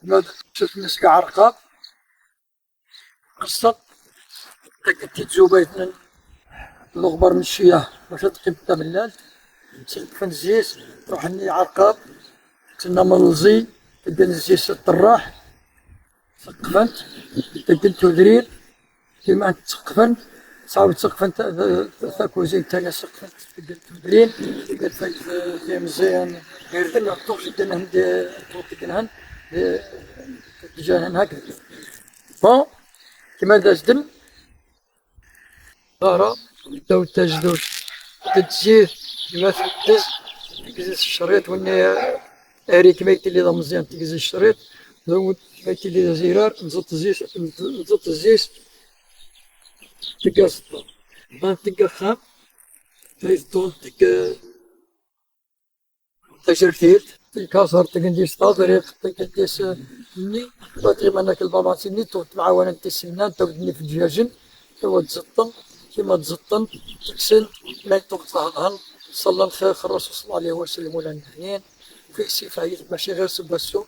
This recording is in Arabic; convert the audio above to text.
ما شفت الناس كاع عرقاب قصة تكتي تزوبايتنا الغبر من الشياه باش تقيم باللال تسقفن الزيت تروح ني عرقاب تسنى ملزي تلقى الزيت الطراح سقفنت تلقى تودرين كيما تسقفن تعاود تسقفن ثاكو زين تاني سقفنت تلقى تودرين تلقى في مزيان غير ذا الطوش دنهن تلقى تجاهن هكذا بون كيما داز دم ظهرة بداو تجدود تزيد كيما تدز تكزيز الشريط وني اري كيما يتلي ذا مزيان تكزيز الشريط زود كيما يتلي ذا زرار نزط الزيت تلقى سطور بعد تلقى خام تيزدون تلقى تجرتيت الكاسر تلقى ندير طريق تلقى نديس ني تغيب انك الباباتيني معاونة السمنان تودني في الدجاجن توا تزطن كيما تزطن تكسل لا تغطى الهل صلى الخير الرسول صلى الله عليه وسلم ولا نهيين في سفاية ماشي غير سباسيون